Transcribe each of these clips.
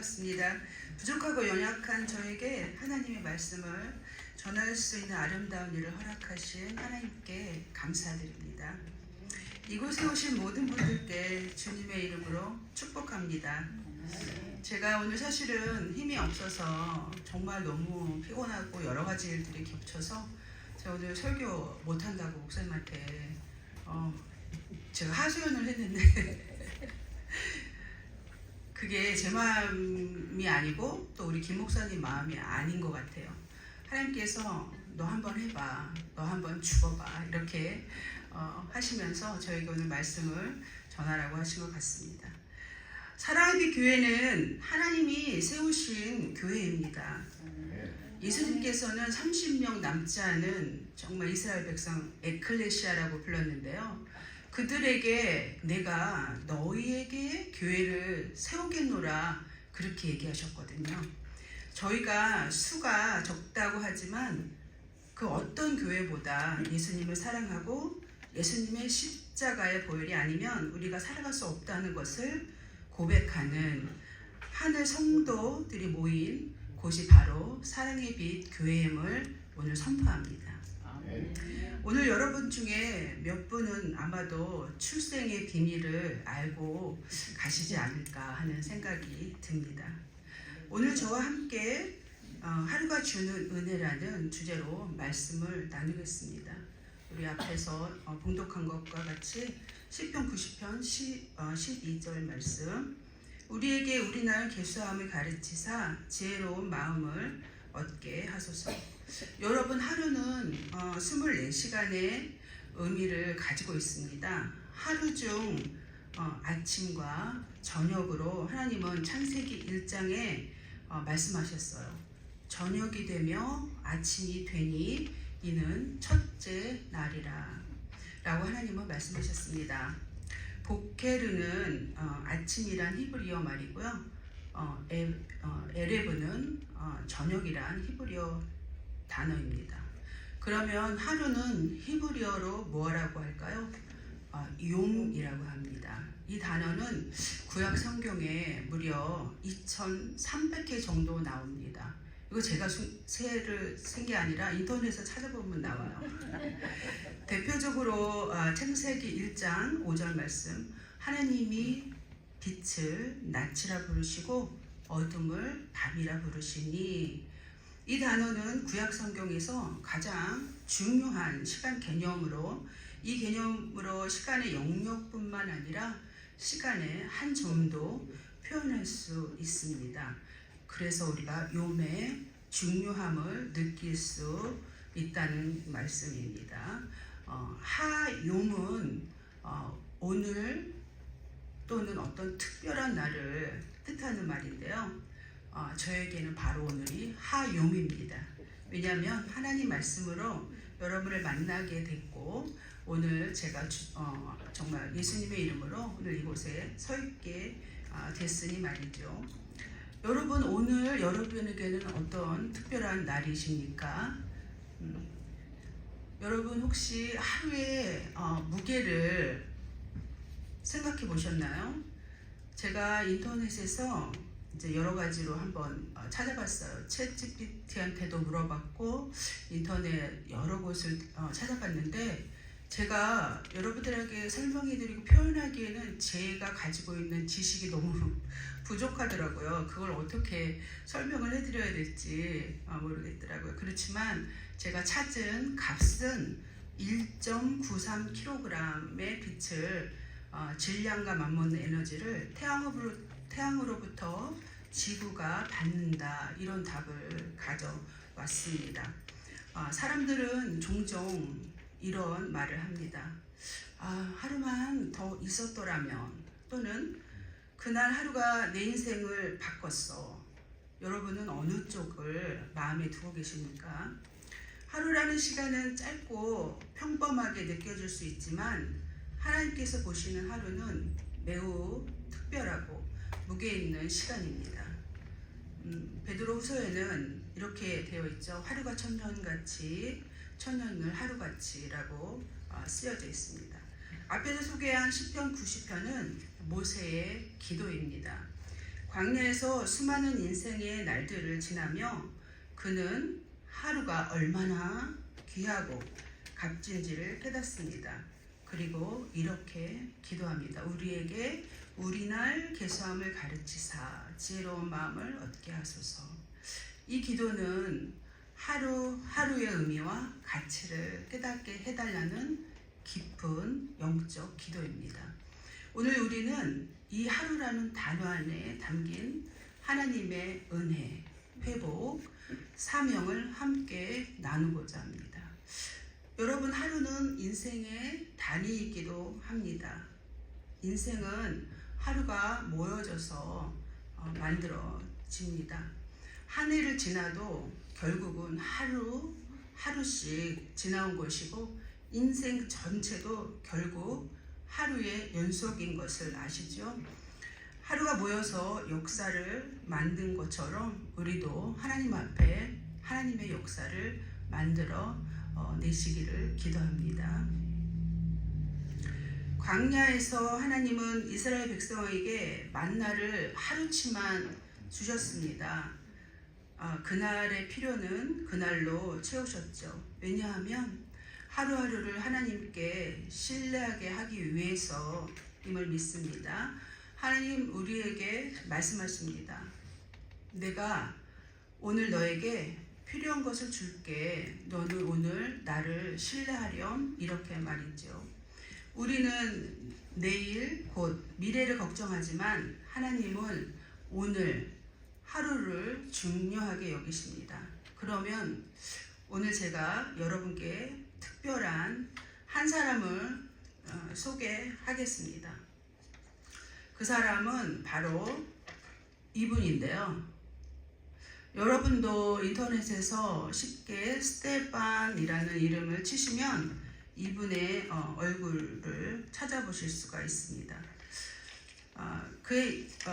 반갑습니다. 부족하고 연약한 저에게 하나님의 말씀을 전할 수 있는 아름다운 일을 허락하신 하나님께 감사드립니다. 이곳에 오신 모든 분들께 주님의 이름으로 축복합니다. 제가 오늘 사실은 힘이 없어서 정말 너무 피곤하고 여러 가지 일들이 겹쳐서 제가 오늘 설교 못한다고 목사님한테 제가 하소연을 했는데 그게 제 마음이 아니고 또 우리 김 목사님 마음이 아닌 것 같아요. 하나님께서 너 한번 해봐, 너 한번 죽어봐 이렇게 하시면서 저에게 오늘 말씀을 전하라고 하신 것 같습니다. 사랑의 빛 교회는 하나님이 세우신 교회입니다. 예수님께서는 30명 남지 않은 정말 이스라엘 백성 에클레시아라고 불렀는데요. 그들에게 내가 너희에게 교회를 세우겠노라 그렇게 얘기하셨거든요. 저희가 수가 적다고 하지만 그 어떤 교회보다 예수님을 사랑하고 예수님의 십자가의 보혈이 아니면 우리가 살아갈 수 없다는 것을 고백하는 하늘 성도들이 모인 곳이 바로 사랑의 빛 교회임을 오늘 선포합니다. 오늘 여러분 중에 몇 분은 아마도 출생의 비밀을 알고 가시지 않을까 하는 생각이 듭니다. 오늘 저와 함께 하루가 주는 은혜라는 주제로 말씀을 나누겠습니다. 우리 앞에서 봉독한 것과 같이 시편 90편 12절 말씀. 우리에게 우리 나라 계수함을 가르치사 지혜로운 마음을 얻게 하소서. 여러분, 하루는 24시간의 의미를 가지고 있습니다. 하루 중 아침과 저녁으로 하나님은 창세기 1장에 말씀하셨어요. 저녁이 되며 아침이 되니 이는 첫째 날이라 라고 하나님은 말씀하셨습니다. 보케르는 아침이란 히브리어 말이고요. 에레브는 저녁이란 히브리어 단어입니다. 그러면 하루는 히브리어로 뭐라고 할까요? 용이라고 합니다. 이 단어는 구약 성경에 무려 2300회 정도 나옵니다. 이거 제가 센 게 아니라 인터넷에서 찾아보면 나와요. 대표적으로 창세기 1장 5절 말씀. 하나님이 빛을 낮이라 부르시고 어둠을 밤이라 부르시니, 이 단어는 구약 성경에서 가장 중요한 시간 개념으로, 이 개념으로 시간의 영역뿐만 아니라 시간의 한 점도 표현할 수 있습니다. 그래서 우리가 용의 중요함을 느낄 수 있다는 말씀입니다. 하용은 오늘 또는 어떤 특별한 날을 뜻하는 말인데요. 저에게는 바로 오늘이 하용입니다. 왜냐하면 하나님 말씀으로 여러분을 만나게 됐고, 오늘 제가 정말 예수님의 이름으로 오늘 이곳에 서 있게 됐으니 말이죠. 여러분, 오늘 여러분에게는 어떤 특별한 날이십니까? 여러분 혹시 하루의 무게를 생각해 보셨나요? 제가 인터넷에서 이제 여러 가지로 한번 찾아봤어요. 챗GPT한테도 물어봤고 인터넷 여러 곳을 찾아봤는데, 제가 여러분들에게 설명해드리고 표현하기에는 제가 가지고 있는 지식이 너무 부족하더라고요. 그걸 어떻게 설명을 해드려야 될지 모르겠더라고요. 그렇지만 제가 찾은 값은 1.93kg의 빛을 질량과 맞먹는 에너지를 태양으로부터 지구가 받는다, 이런 답을 가져왔습니다. 사람들은 종종 이런 말을 합니다. 하루만 더 있었더라면, 또는 그날 하루가 내 인생을 바꿨어. 여러분은 어느 쪽을 마음에 두고 계십니까? 하루라는 시간은 짧고 평범하게 느껴질 수 있지만 하나님께서 보시는 하루는 매우 특별하고 무게 있는 시간입니다. 베드로후서에는 이렇게 되어 있죠. 하루가 천년같이, 천년을 하루같이라고 쓰여져 있습니다. 앞에서 소개한 시편 90편은 모세의 기도입니다. 광야에서 수많은 인생의 날들을 지나며 그는 하루가 얼마나 귀하고 값진지를 깨닫습니다. 그리고 이렇게 기도합니다. 우리에게 우리 날 계수함을 가르치사 지혜로운 마음을 얻게 하소서. 이 기도는 하루하루의 의미와 가치를 깨닫게 해달라는 깊은 영적 기도입니다. 오늘 우리는 이 하루라는 단어 안에 담긴 하나님의 은혜, 회복, 사명을 함께 나누고자 합니다. 여러분, 하루는 인생의 단위이기도 합니다. 인생은 하루가 모여져서 만들어집니다. 한 해를 지나도 결국은 하루씩 지나온 것이고 인생 전체도 결국 하루의 연속인 것을 아시죠? 하루가 모여서 역사를 만든 것처럼 우리도 하나님 앞에 하나님의 역사를 만들어 내시기를 기도합니다. 광야에서 하나님은 이스라엘 백성에게 만나를 하루치만 주셨습니다. 그날의 필요는 그날로 채우셨죠. 왜냐하면 하루하루를 하나님께 신뢰하게 하기 위해서임을 믿습니다. 하나님 우리에게 말씀하십니다. 내가 오늘 너에게 필요한 것을 줄게. 너는 오늘 나를 신뢰하렴. 이렇게 말이죠. 우리는 내일 곧 미래를 걱정하지만 하나님은 오늘 하루를 중요하게 여기십니다. 그러면 오늘 제가 여러분께 특별한 한 사람을 소개하겠습니다. 그 사람은 바로 이분인데요. 여러분도 인터넷에서 쉽게 스테반이라는 이름을 치시면 이분의 얼굴을 찾아보실 수가 있습니다.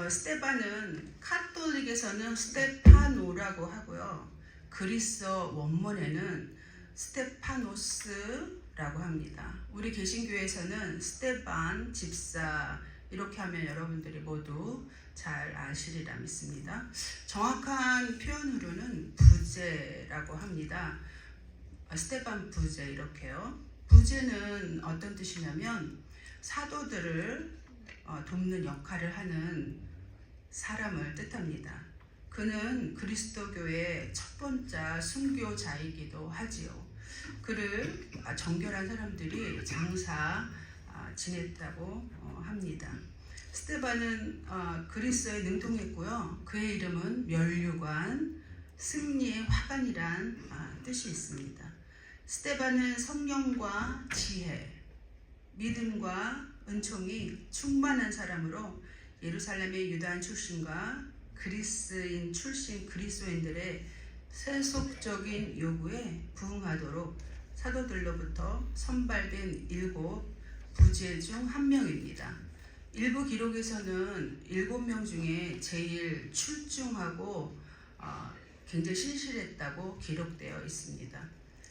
스테반은 카톨릭에서는 스테파노라고 하고요. 그리스어 원문에는 스테파노스라고 합니다. 우리 개신교에서는 스테반 집사 이렇게 하면 여러분들이 모두 잘 아시리라 믿습니다. 정확한 표현으로는 부제라고 합니다. 스테반 부제 이렇게요. 부제는 어떤 뜻이냐면 사도들을 돕는 역할을 하는 사람을 뜻합니다. 그는 그리스도교의 첫 번째 순교자이기도 하지요. 그를 정결한 사람들이 장사 지냈다고 합니다. 스테반은 그리스어에 능통했고요. 그의 이름은 면류관, 승리의 화관이란 뜻이 있습니다. 스테반은 성령과 지혜, 믿음과 은총이 충만한 사람으로 예루살렘의 유다인 출신과 그리스인 출신 그리스도인들의 세속적인 요구에 부응하도록 사도들로부터 선발된 7 부제 중 한 명입니다. 일부 기록에서는 7명 중에 제일 출중하고 굉장히 신실했다고 기록되어 있습니다.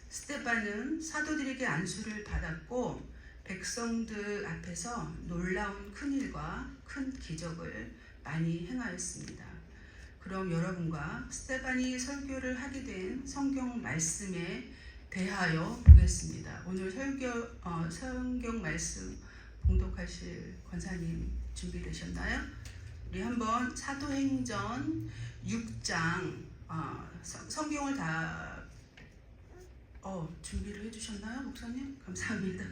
스테반은 사도들에게 안수를 받았고 백성들 앞에서 놀라운 큰일과 큰 기적을 많이 행하였습니다. 그럼 여러분과 스테반이 설교를 하게 된 성경 말씀에 대하여 보겠습니다. 오늘 성경 말씀 봉독하실 권사님 준비되셨나요? 우리 한번 사도행전 6장 성경을 다 준비를 해주셨나요, 목사님? 감사합니다.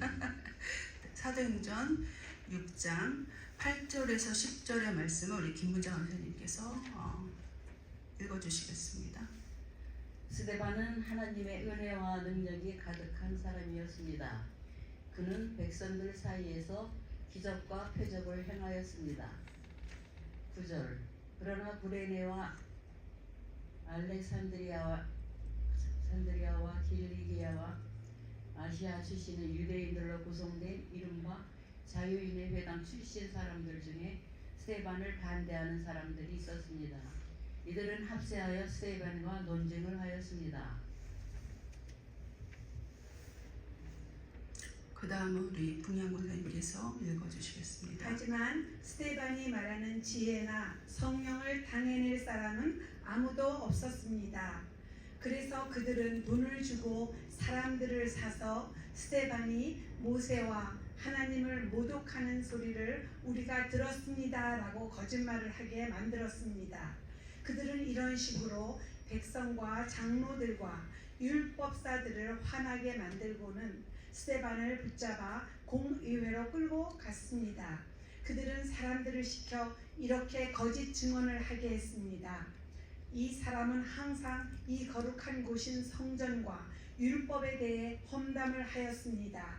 사도행전 6장 8절에서 10절의 말씀을 우리 김문정 선생님께서 읽어주시겠습니다. 스데반은 하나님의 은혜와 능력이 가득한 사람이었습니다. 그는 백성들 사이에서 기적과 표적을 행하였습니다. 9절 그러나 구레네와 알렉산드리아와 길리기아와 아시아 출신의 유대인들로 구성된 이른바 자유인의 회당 출신 사람들 중에 스데반을 반대하는 사람들이 있었습니다. 이들은 합세하여 스데반과 논쟁을 하였습니다. 그 그 다음은 우리 분양 권사님께서 읽어주시겠습니다. 하지만 스데반이 말하는 지혜나 성령을 당해낼 사람은 아무도 없었습니다. 그래서 그들은 돈을 주고 사람들을 사서 스데반이 모세와 하나님을 모독하는 소리를 우리가 들었습니다 라고 거짓말을 하게 만들었습니다. 그들은 이런 식으로 백성과 장로들과 율법사들을 화나게 만들고는 스데반을 붙잡아 공의회로 끌고 갔습니다. 그들은 사람들을 시켜 이렇게 거짓 증언을 하게 했습니다. 이 사람은 항상 이 거룩한 곳인 성전과 율법에 대해 험담을 하였습니다.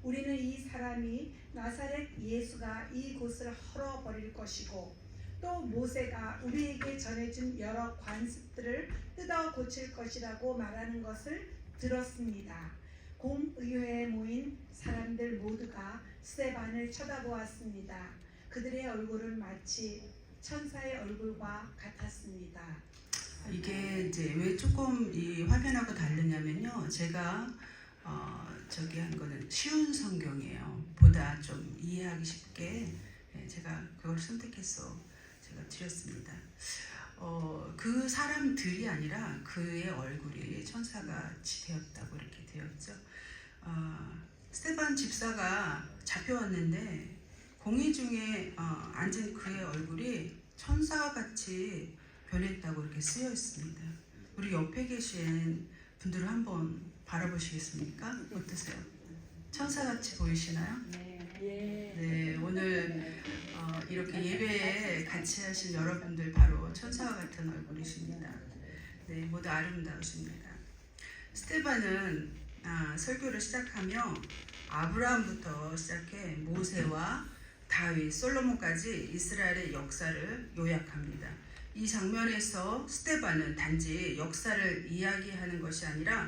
우리는 이 사람이 나사렛 예수가 이 곳을 헐어버릴 것이고 또 모세가 우리에게 전해준 여러 관습들을 뜯어 고칠 것이라고 말하는 것을 들었습니다. 공의회에 모인 사람들 모두가 스데반을 쳐다보았습니다. 그들의 얼굴은 마치 천사의 얼굴과 같았습니다. 이게 이제 왜 조금 이 화면하고 다르냐면요. 제가 저기 한 거는 쉬운 성경이에요. 보다 좀 이해하기 쉽게 제가 그걸 선택해서 제가 드렸습니다. 그 사람들이 아니라 그의 얼굴이 천사같이 되었다고 이렇게 되었죠. 스데반 집사가 잡혀왔는데 공회 중에 앉은 그의 얼굴이 천사같이 변했다고 이렇게 쓰여 있습니다. 우리 옆에 계신 분들을 한번 바라보시겠습니까? 어떠세요? 천사같이 보이시나요? 네, 오늘 이렇게 예배에 같이 하신 여러분들 바로 천사와 같은 얼굴이십니다. 네, 모두 아름다우십니다. 스데반은 설교를 시작하며 아브라함부터 시작해 모세와 다윗, 솔로몬까지 이스라엘의 역사를 요약합니다. 이 장면에서 스데반은 단지 역사를 이야기하는 것이 아니라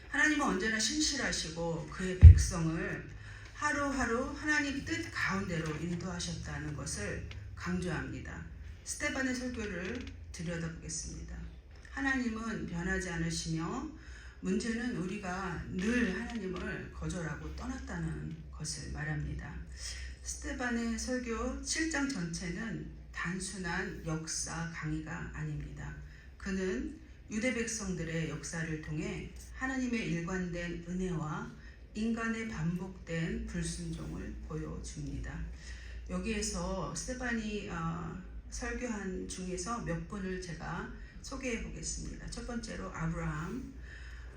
하나님은 언제나 신실하시고 그의 백성을 하루하루 하나님 뜻 가운데로 인도하셨다는 것을 강조합니다. 스데반의 설교를 들여다보겠습니다. 하나님은 변하지 않으시며 문제는 우리가 늘 하나님을 거절하고 떠났다는 것을 말합니다. 스데반의 설교 7장 전체는 단순한 역사 강의가 아닙니다. 그는 유대 백성들의 역사를 통해 하나님의 일관된 은혜와 인간의 반복된 불순종을 보여줍니다. 여기에서 스데반이 설교한 중에서 몇 분을 제가 소개해 보겠습니다. 첫 번째로 아브라함.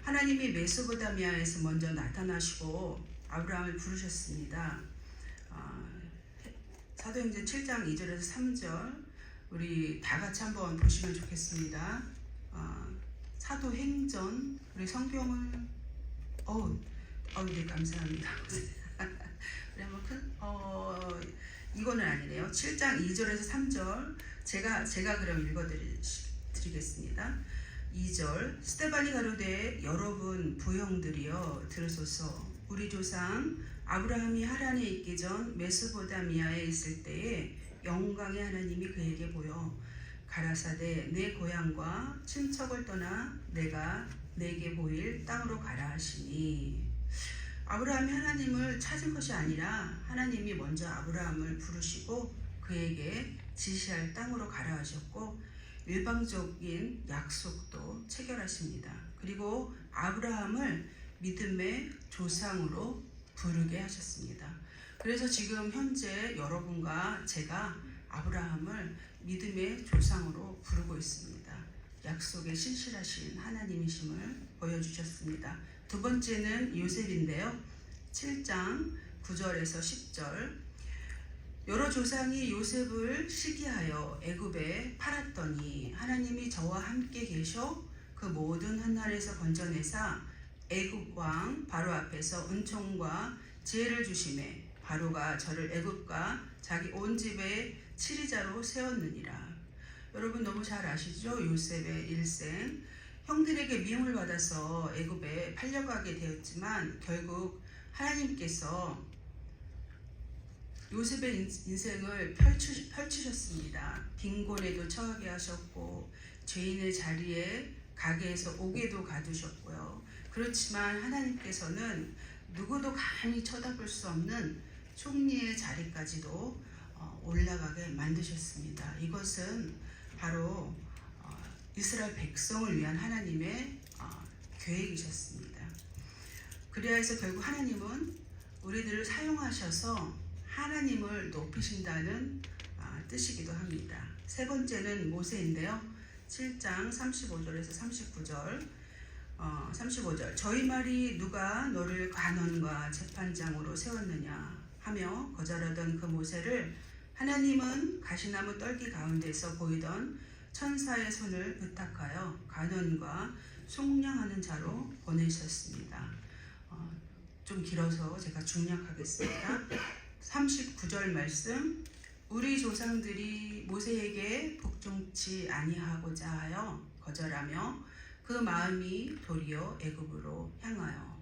하나님이 메소포타미아에서 먼저 나타나시고 아브라함을 부르셨습니다. 사도행전 7장 2절에서 3절 우리 다 같이 한번 보시면 좋겠습니다. 사도행전 우리 성경을 네, 감사합니다. 우리 한번 이거는 아니네요. 7장 2절에서 3절 제가 그럼 읽어드리겠습니다. 2절 스데반이 가로되 여러분 부형들이여 들으소서. 우리 조상 아브라함이 하란에 있기 전 메소포타미아에 있을 때에 영광의 하나님이 그에게 보여 가라사대 내 고향과 친척을 떠나 내가 내게 보일 땅으로 가라 하시니. 아브라함이 하나님을 찾은 것이 아니라 하나님이 먼저 아브라함을 부르시고 그에게 지시할 땅으로 가라 하셨고 일방적인 약속도 체결하십니다. 그리고 아브라함을 믿음의 조상으로 부르게 하셨습니다. 그래서 지금 현재 여러분과 제가 아브라함을 믿음의 조상으로 부르고 있습니다. 약속에 신실하신 하나님이심을 보여주셨습니다. 두 번째는 요셉인데요. 7장 9절에서 10절 여러 조상이 요셉을 시기하여 애굽에 팔았더니 하나님이 저와 함께 계셔 그 모든 한날에서 건져내사 애굽 왕 바로 앞에서 은총과 지혜를 주시매 바로가 저를 애굽과 자기 온 집에 치리자로 세웠느니라. 여러분 너무 잘 아시죠? 요셉의 일생. 형들에게 미움을 받아서 애굽에 팔려가게 되었지만 결국 하나님께서 요셉의 인생을 펼치셨습니다. 빈곤에도 처하게 하셨고 죄인의 자리에 가게에서 옥에도 가두셨고요. 그렇지만 하나님께서는 누구도 감히 쳐다볼 수 없는 총리의 자리까지도 올라가게 만드셨습니다. 이것은 바로 이스라엘 백성을 위한 하나님의 계획이셨습니다. 그래야 해서 결국 하나님은 우리들을 사용하셔서 하나님을 높이신다는 뜻이기도 합니다. 세 번째는 모세인데요. 7장 35절에서 35절 저희 말이 누가 너를 관원과 재판장으로 세웠느냐 하며 거절하던 그 모세를 하나님은 가시나무 떨기 가운데서 보이던 천사의 손을 의탁하여 관원과 속량하는 자로 보내셨습니다. 좀 길어서 제가 중략하겠습니다. 39절 말씀 우리 조상들이 모세에게 복종치 아니하고자 하여 거절하며 그 마음이 도리어 애굽으로 향하여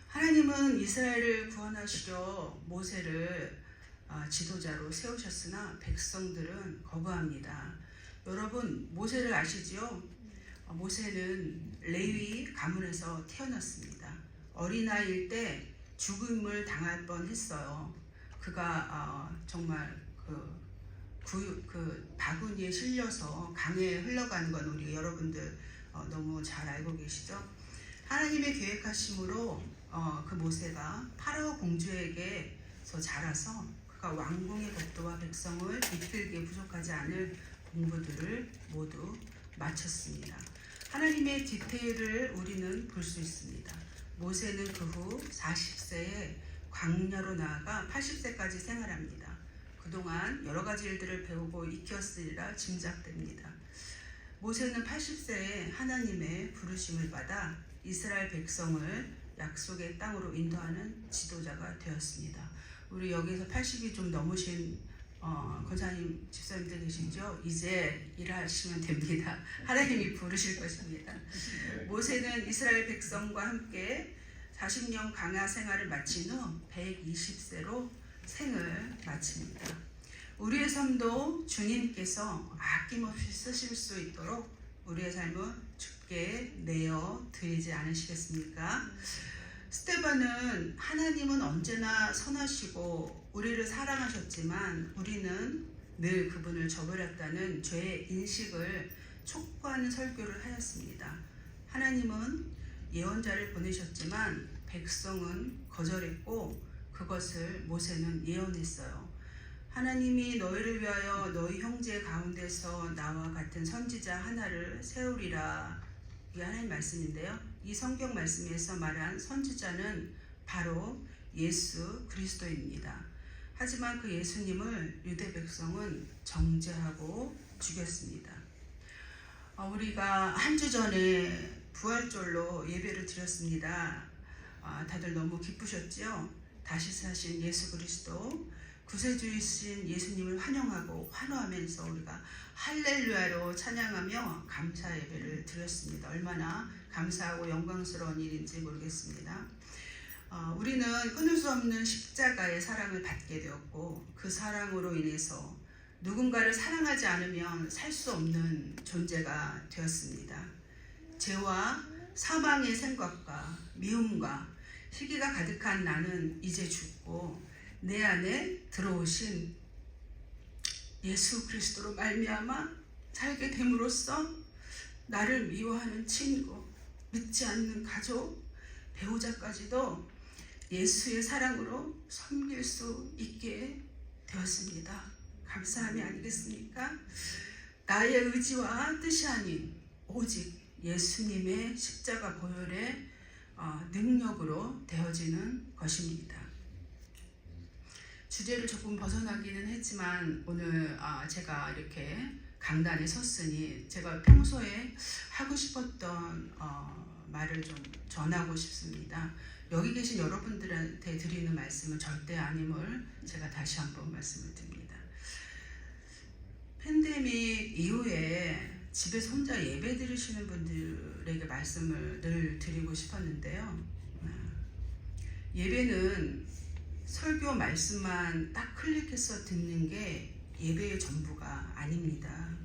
하나님은 이스라엘을 구원하시려 모세를 지도자로 세우셨으나 백성들은 거부합니다. 여러분 모세를 아시지요? 모세는 레위 가문에서 태어났습니다. 어린아이일 때 죽음을 당할 뻔했어요. 그가 정말 그 바구니에 실려서 강에 흘러가는 건 우리 여러분들 너무 잘 알고 계시죠? 하나님의 계획하심으로 그 모세가 파라오 공주에게서 자라서 그가 왕궁의 법도와 백성을 이끌기에 부족하지 않을 공부들을 모두 마쳤습니다. 하나님의 디테일을 우리는 볼 수 있습니다. 모세는 그 후 40세에 광야로 나아가 80세까지 생활합니다. 그동안 여러 가지 일들을 배우고 익혔으리라 짐작됩니다. 모세는 80세에 하나님의 부르심을 받아 이스라엘 백성을 약속의 땅으로 인도하는 지도자가 되었습니다. 우리 여기서 80이 좀 넘으신 권사님 집사님들 계시죠? 이제 일하시면 됩니다. 하나님이 부르실 것입니다. 모세는 이스라엘 백성과 함께 40년 광야 생활을 마친 후 120세로 생을 마칩니다. 우리의 삶도 주님께서 아낌없이 쓰실 수 있도록 우리의 삶을 주께 내어 드리지 않으시겠습니까? 스데반은 하나님은 언제나 선하시고 우리를 사랑하셨지만 우리는 늘 그분을 저버렸다는 죄의 인식을 촉구하는 설교를 하였습니다. 하나님은 예언자를 보내셨지만 백성은 거절했고 그것을 모세는 예언했어요. 하나님이 너희를 위하여 너희 형제 가운데서 나와 같은 선지자 하나를 세우리라. 이게 하나님 말씀인데요. 이 성경 말씀에서 말한 선지자는 바로 예수 그리스도입니다. 하지만 그 예수님을 유대 백성은 정죄하고 죽였습니다. 우리가 한 주 전에 부활절로 예배를 드렸습니다. 다들 너무 기쁘셨죠? 다시 사신 예수 그리스도 구세주이신 예수님을 환영하고 환호하면서 우리가 할렐루야로 찬양하며 감사 예배를 드렸습니다. 얼마나 감사하고 영광스러운 일인지 모르겠습니다. 우리는 끊을 수 없는 십자가의 사랑을 받게 되었고 그 사랑으로 인해서 누군가를 사랑하지 않으면 살 수 없는 존재가 되었습니다. 죄와 사망의 생각과 미움과 시기가 가득한 나는 이제 죽고 내 안에 들어오신 예수 그리스도로 말미암아 살게 됨으로써 나를 미워하는 친구, 믿지 않는 가족, 배우자까지도 예수의 사랑으로 섬길 수 있게 되었습니다. 감사함이 아니겠습니까? 나의 의지와 뜻이 아닌 오직 예수님의 십자가 보혈의 능력으로 되어지는 것입니다. 주제를 조금 벗어나기는 했지만 오늘 제가 이렇게 강단에 섰으니 제가 평소에 하고 싶었던 말을 좀 전하고 싶습니다. 여기 계신 여러분들한테 드리는 말씀은 절대 아님을 제가 다시 한번 말씀을 드립니다. 팬데믹 이후에 집에서 혼자 예배 드리시는 분들에게 말씀을 늘 드리고 싶었는데요. 예배는 설교 말씀만 딱 클릭해서 듣는 게 예배의 전부가 아닙니다.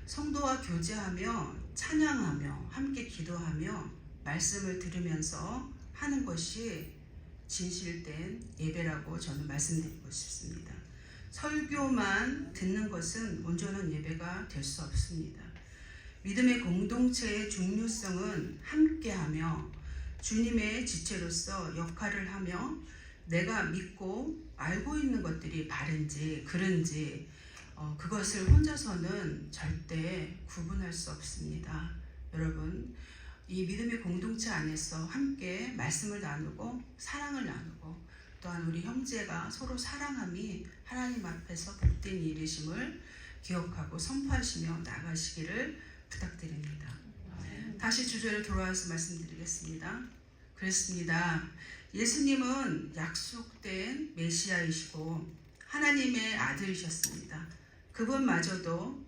성도와 교제하며 찬양하며 함께 기도하며 말씀을 들으면서 하는 것이 진실된 예배라고 저는 말씀드리고 싶습니다. 설교만 듣는 것은 온전한 예배가 될 수 없습니다. 믿음의 공동체의 중요성은 함께하며 주님의 지체로서 역할을 하며 내가 믿고 알고 있는 것들이 바른지 그른지 그것을 혼자서는 절대 구분할 수 없습니다. 여러분, 이 믿음의 공동체 안에서 함께 말씀을 나누고 사랑을 나누고 또한 우리 형제가 서로 사랑함이 하나님 앞에서 복된 일이심을 기억하고 선포하시며 나가시기를 부탁드립니다. 다시 주제로 돌아와서 말씀드리겠습니다. 그렇습니다. 예수님은 약속된 메시아이시고 하나님의 아들이셨습니다. 그분마저도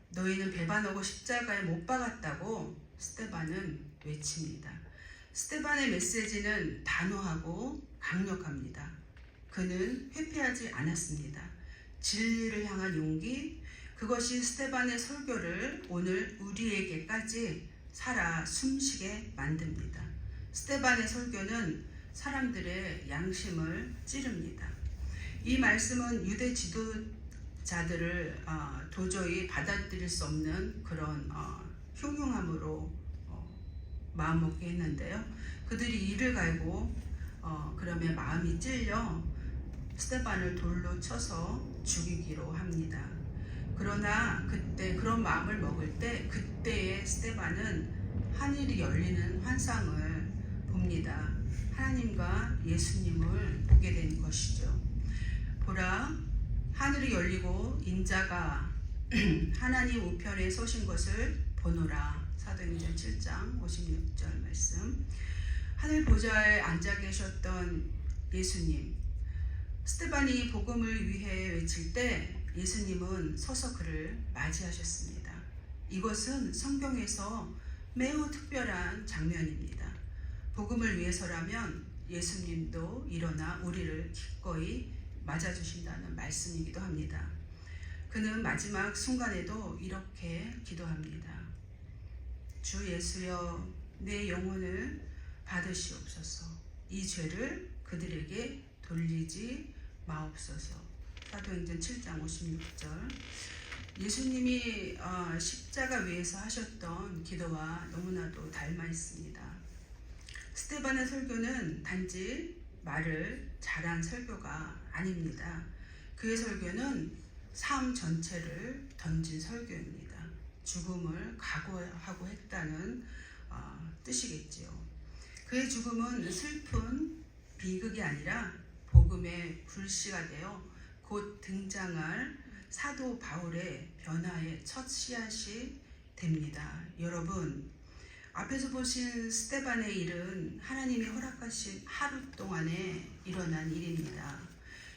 너희는 배반하고 십자가에 못 박았다고 스데반은 외칩니다. 스데반의 메시지는 단호하고 강력합니다. 그는 회피하지 않았습니다. 진리를 향한 용기, 그것이 스데반의 설교를 오늘 우리에게까지 살아 숨쉬게 만듭니다. 스데반의 설교는 사람들의 양심을 찌릅니다. 이 말씀은 유대 지도자들을 도저히 받아들일 수 없는 그런 흉흉함으로 마음먹게 했는데요. 그들이 이를 갈고 그러면 마음이 찔려 스데반을 돌로 쳐서 죽이기로 합니다. 그러나 그때 그런 마음을 먹을 때 그때의 스데반은 하늘이 열리는 환상을 봅니다. 하나님과 예수님을 보게 된 것이죠. 보라, 하늘이 열리고 인자가 하나님 우편에 서신 것을 보노라. 사도행전 7장 56절 말씀. 하늘 보좌에 앉아 계셨던 예수님, 스데반이 복음을 위해 외칠 때 예수님은 서서 그를 맞이하셨습니다. 이것은 성경에서 매우 특별한 장면입니다. 복음을 위해서라면 예수님도 일어나 우리를 기꺼이 맞아주신다는 말씀이기도 합니다. 그는 마지막 순간에도 이렇게 기도합니다. 주 예수여, 내 영혼을 받으시옵소서. 이 죄를 그들에게 돌리지 마옵소서. 사도행전 7장 56절. 예수님이 십자가 위에서 하셨던 기도와 너무나도 닮아 있습니다. 스데반의 설교는 단지 말을 잘한 설교가 아닙니다. 그의 설교는 삶 전체를 던진 설교입니다. 죽음을 각오하고 했다는 뜻이겠지요. 그의 죽음은 슬픈 비극이 아니라 복음의 불씨가 되어 곧 등장할 사도 바울의 변화의 첫 씨앗이 됩니다. 여러분, 앞에서 보신 스데반의 일은 하나님이 허락하신 하루 동안에 일어난 일입니다.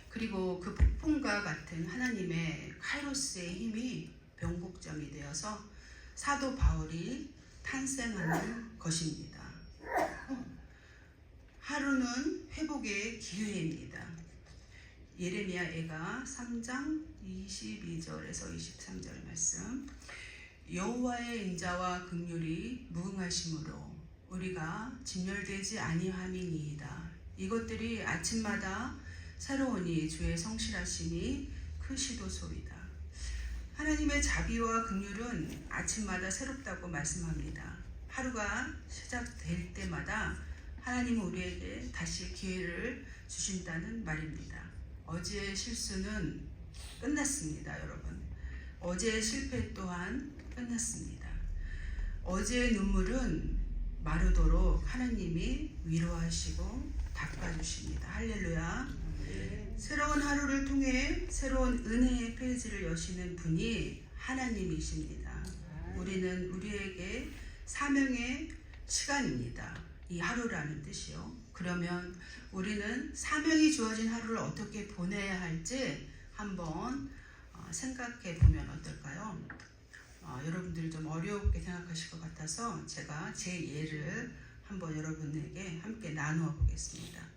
그리고 그 폭풍과 같은 하나님의 카이로스의 힘이 변곡점이 되어서 사도 바울이 탄생하는 것입니다. 하루는 회복의 기회입니다. 예레미야애가 3장 22절에서 23절 말씀. 여호와의 인자와 긍휼이 무궁하심으로 우리가 진멸되지 아니함이니이다. 이것들이 아침마다 새로우니 주의 성실하심이 크시도소이다. 하나님의 자비와 긍휼은 아침마다 새롭다고 말씀합니다. 하루가 시작될 때마다 하나님은 우리에게 다시 기회를 주신다는 말입니다. 어제의 실수는 끝났습니다, 여러분. 어제의 실패 또한 끝났습니다. 어제의 눈물은 마르도록 하나님이 위로하시고 닦아주십니다. 할렐루야. 새로운 하루를 통해 새로운 은혜의 페이지를 여시는 분이 하나님이십니다. 우리는 우리에게 사명의 시간입니다. 이 하루라는 뜻이요. 그러면 우리는 사명이 주어진 하루를 어떻게 보내야 할지 한번 생각해 보면 어떨까요? 여러분들이 좀 어렵게 생각하실 것 같아서 제가 제 예를 한번 여러분에게 함께 나누어 보겠습니다.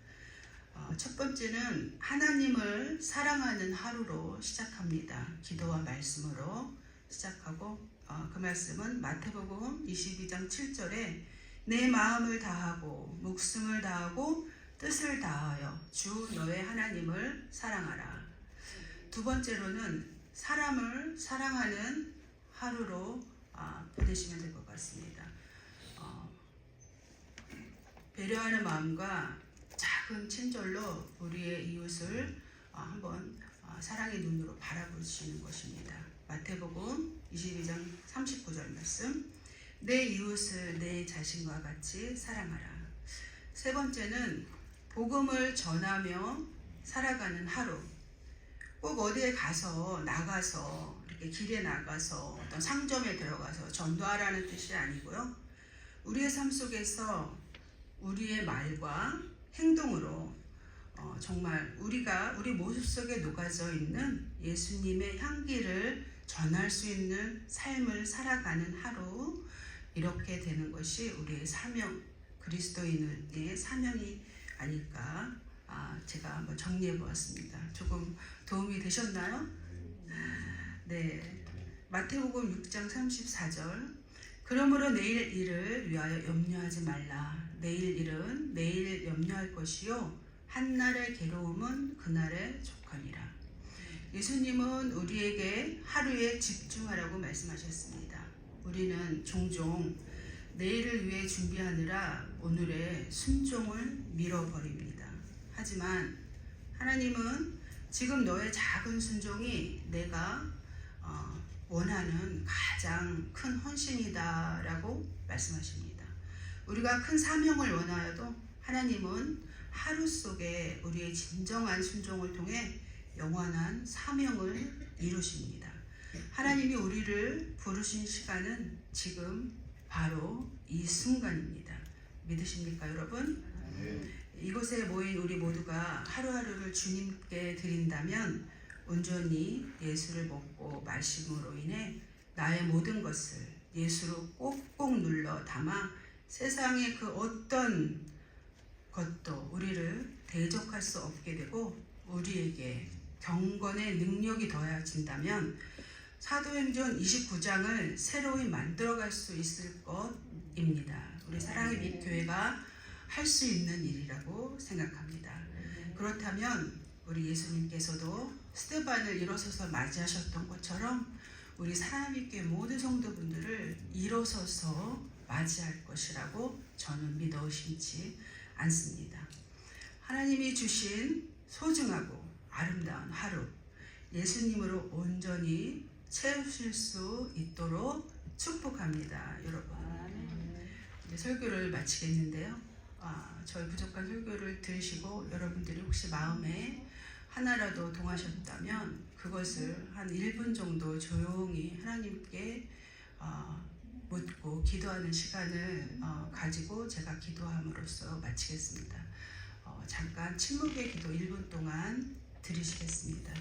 첫 번째는 하나님을 사랑하는 하루로 시작합니다. 기도와 말씀으로 시작하고 그 말씀은 마태복음 22장 7절에 내 마음을 다하고 목숨을 다하고 뜻을 다하여 주 너의 하나님을 사랑하라. 두 번째로는 사람을 사랑하는 하루로 보내시면 될 것 같습니다. 배려하는 마음과 작은 친절로 우리의 이웃을 한번 사랑의 눈으로 바라보시는 것입니다. 마태복음 22장 39절 말씀. 내 이웃을 내 자신과 같이 사랑하라. 세 번째는 복음을 전하며 살아가는 하루. 꼭 어디에 나가서 이렇게 길에 나가서 어떤 상점에 들어가서 전도하라는 뜻이 아니고요. 우리의 삶 속에서 우리의 말과 행동으로 정말 우리 모습 속에 녹아져 있는 예수님의 향기를 전할 수 있는 삶을 살아가는 하루, 이렇게 되는 것이 우리의 사명, 그리스도인의 사명이 아닐까 제가 한번 정리해 보았습니다. 조금 도움이 되셨나요? 네. 마태복음 6장 34절. 그러므로 내일 일을 위하여 염려하지 말라. 내일 일은 내일 염려할 것이요 한날의 괴로움은 그날에 족하니라. 예수님은 우리에게 하루에 집중하라고 말씀하셨습니다. 우리는 종종 내일을 위해 준비하느라 오늘의 순종을 밀어버립니다. 하지만 하나님은 지금 너의 작은 순종이 내가 원하는 가장 큰 헌신이다라고 말씀하십니다. 우리가 큰 사명을 원하여도 하나님은 하루 속에 우리의 진정한 순종을 통해 영원한 사명을 이루십니다. 하나님이 우리를 부르신 시간은 지금 바로 이 순간입니다. 믿으십니까, 여러분? 이곳에 모인 우리 모두가 하루하루를 주님께 드린다면 온전히 예수를 먹고 말씀으로 인해 나의 모든 것을 예수로 꼭꼭 눌러 담아 세상의 그 어떤 것도 우리를 대적할 수 없게 되고 우리에게 경건의 능력이 더해진다면 사도행전 29장을 새로이 만들어갈 수 있을 것입니다. 우리 사랑의 빛 교회가 할 수 있는 일이라고 생각합니다. 그렇다면 우리 예수님께서도 스데반을 일어서서 맞이하셨던 것처럼 우리 사랑의 교회 모든 성도분들을 일어서서 맞이할 것이라고 저는 믿어 의심치 않습니다. 하나님이 주신 소중하고 아름다운 하루, 예수님으로 온전히 채우실 수 있도록 축복합니다, 여러분. 이제 설교를 마치겠는데요. 저희 부족한 설교를 들으시고 여러분들이 혹시 마음에 하나라도 동하셨다면 그것을 한 1분 정도 조용히 하나님께 묻고 기도하는 시간을 가지고 제가 기도함으로써 마치겠습니다. 잠깐 침묵의 기도 1분 동안 드리시겠습니다.